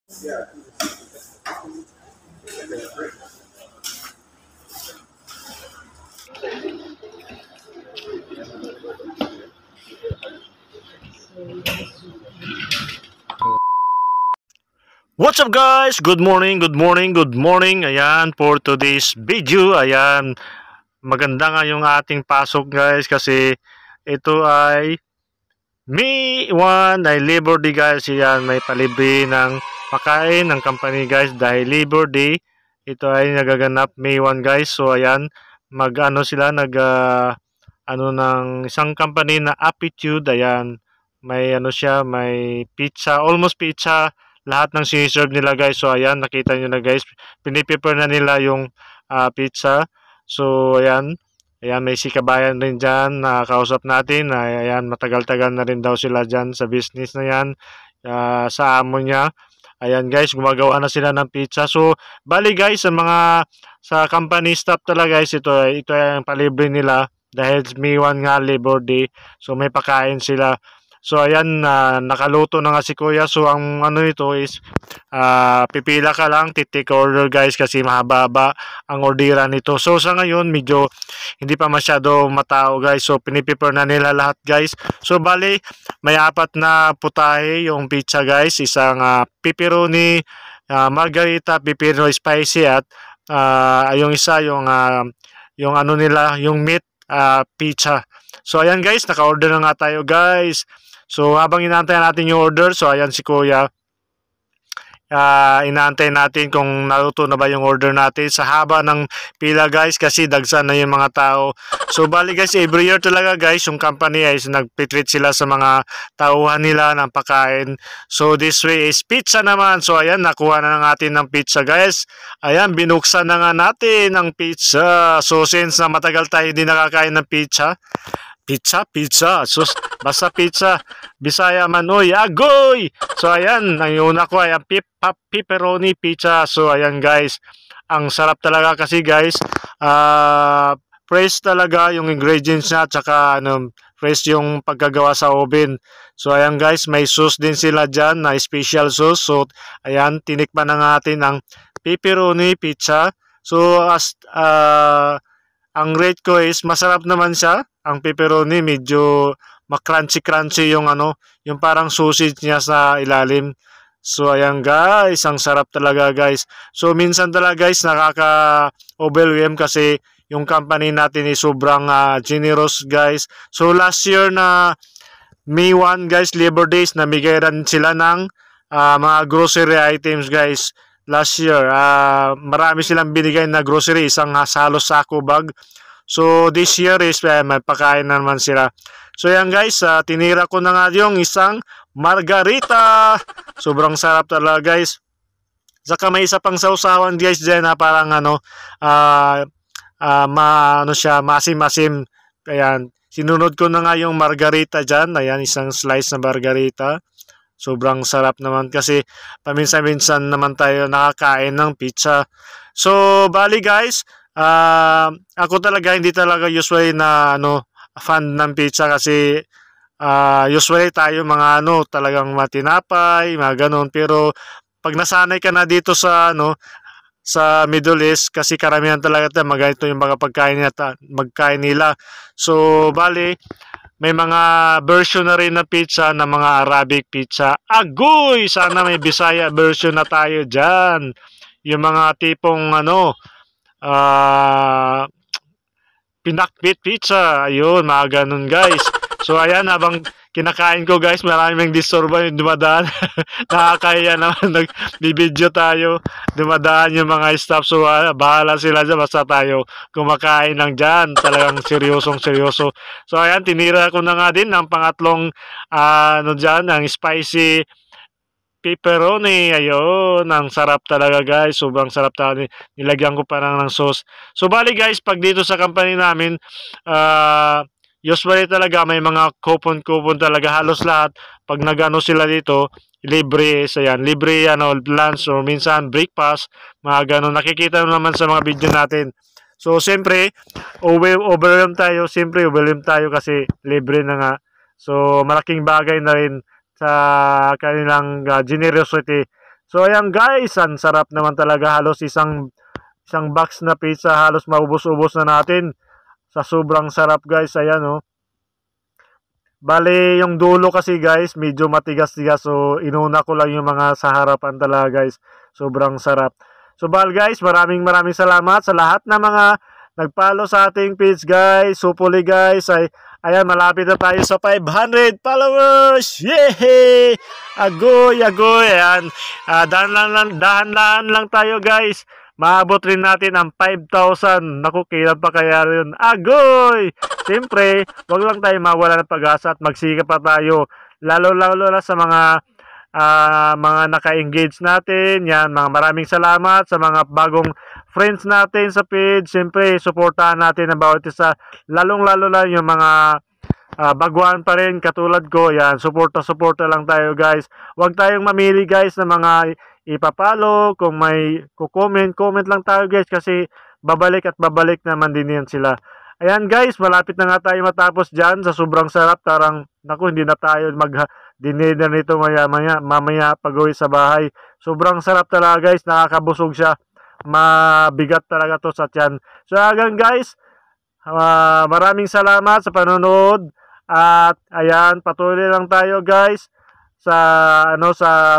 What's up guys? Good morning, good morning, good morning. Ayan, for today's video, ayan, maganda nga yung ating pasok guys kasi ito ay May 1 ay Labor Day guys. Ayan, may palibre ng pakain ng company guys dahil Labor Day. Ito ay nagaganap May 1 guys. So ayan, mag-ano sila, ano ng isang company na Aptitude. Ayan, may ano siya, may pizza, almost pizza lahat ng siniserve nila guys. So ayan, nakita nyo na guys, piniprepare na nila yung pizza. So ayan, may si kabayan rin dyan na kausap natin. Ayan, matagal-tagal na rin daw sila dyan sa business na yan, sa amo niya. Ayan guys, gumagawa na sila ng pizza. So bali guys, sa company staff talaga guys, ito ay ang palibre nila dahil May 1 nga Labor Day. So may pakain sila. So ayan, nakaluto na nga si Kuya. So ang ano nito is pipila ka lang, titik order guys kasi mahaba ang orderan nito. So sa ngayon medyo hindi pa masyado matao guys. So piniprepare na nila lahat guys. So bali may 4 na putahe yung pizza guys. Isang pepperoni, margarita, pepperoni spicy at yung isa yung ano nila, yung meat pizza. So ayan guys, naka-order na nga tayo guys. So habang inaantay natin yung order, so ayan si Kuya, inaantay natin kung naluto na ba yung order natin sa haba ng pila guys kasi dagsan na yung mga tao. So bali guys, every year talaga guys yung company ay nagpitreat sila sa mga tauhan nila ng pagkain. So this way is pizza naman. So ayan, nakuha na natin ng pizza guys. Ayan, binuksan na nga natin ang pizza. So since na matagal tayo hindi nakakain ng pizza, so basta pizza, Bisaya man, oy, agoy! So ayan, ang una ko ay ang pepperoni pizza. So ayan guys, ang sarap talaga kasi guys, fresh talaga yung ingredients niya, tsaka fresh yung pagkagawa sa oven. So ayan guys, may sauce din sila dyan na special sauce. So ayan, tinikman na natin ang pepperoni pizza. So ang rate ko is masarap naman siya. Ang pepperoni medyo makrunchy-crunchy yung yung parang sausage niya sa ilalim. So ayan guys, ang sarap talaga guys. So minsan talaga guys nakaka-overwhelm kasi yung company natin is sobrang generous guys. So last year na May 1 guys, Labor Days, namigay rin sila ng mga grocery items guys. Last year, marami silang binigay na grocery, isang halos sako bag. So this year is may pakain na naman sila. So yan guys, tinira ko na nga yung isang margarita. Sobrang sarap talaga guys. Saka may isa pang sausawan guys dyan na parang siya, masim-masim. Ayan, sinunod ko na nga yung margarita dyan. Ayan, isang slice na margarita. Sobrang sarap naman kasi paminsan-minsan naman tayo nakakain ng pizza. So bali guys, ako talaga hindi talaga usually na fan ng pizza kasi usually tayo mga talagang matinapay, mga ganun. Pero pag nasanay ka na dito sa sa Middle East kasi karamihan talaga maganito yung mga magkain nila. So bali may mga version na rin na pizza na mga Arabic pizza. Agoy! Sana may Bisaya version na tayo dyan. Yung mga tipong pinakbit pizza. Ayun, mga ganun guys. So ayan, habang kinakain ko guys, maraming disturban yung dumadaan. Nakakaya naman, nagbibideo tayo. Dumadaan yung mga staff. So bahala sila dyan, basta tayo kumakain lang dyan. Talagang seryosong-seryoso. So ayan, tinira ko na nga din ang pangatlong dyan, ang spicy pepperoni. Ayun, ang sarap talaga guys. Sobrang sarap talaga. Nilagyan ko pa ng sauce. So bali guys, pag dito sa company namin, usually talaga may mga coupon talaga halos lahat. Pag nagano sila dito, libre, ayan, libre lunch or minsan breakfast, mga ganun. Nakikita naman sa mga video natin. So siyempre, overwhelm tayo. Siyempre, overwhelm tayo kasi libre na nga. So malaking bagay na rin sa kanilang generosity So ayan guys, ang sarap naman talaga, halos isang box na pizza halos maubos-ubos na natin. Sa sobrang sarap guys, ayan oh. Bale, yung dulo kasi guys, medyo matigas-tigas. So, inuna ko lang yung mga sa harapan talaga guys. Sobrang sarap. So, guys, maraming salamat sa lahat ng mga nag-follow sa ating page guys. Supuli guys, ayan, malapit na tayo sa 500 followers. Yay! Agoy, agoy. Ayan, dahan-dahan lang tayo guys. Maabot rin natin ang 5,000. Naku, kailan pa kaya yun? Agoy! Siyempre, wag lang tayo mawala ng pag-asa at magsikap pa tayo. Lalo na sa mga naka-engage natin. Yan, maraming salamat sa mga bagong friends natin sa page. Siyempre, suportahan natin ang bawat isa. Lalong-lalo na yung mga baguhan pa rin katulad ko. Yan, suporta lang tayo guys. Huwag tayong mamili guys ng mga ipapalo. Kung may comment lang tayo guys, kasi babalik naman din yan sila. Ayan guys, malapit na nga tayo matapos dyan sa sobrang sarap. Tarang, naku, hindi na tayo mag-dinner nito mamaya pag-uwi sa bahay. Sobrang sarap talaga guys, nakakabusog siya. Mabigat talaga to sa tiyan. So hanggang guys, maraming salamat sa panonood. At ayan, patuloy lang tayo guys sa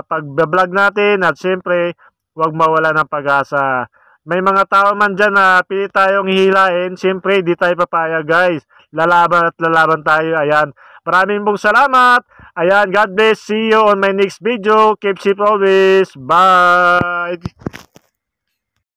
pag-vlog natin, at siyempre huwag mawala ng pag-asa. May mga tao man dyan na pili tayong hihilain, siyempre di tayo papayag guys. Lalaban tayo. Ayan, maraming salamat. Ayan, God bless. See you on my next video. Keep safe always. Bye.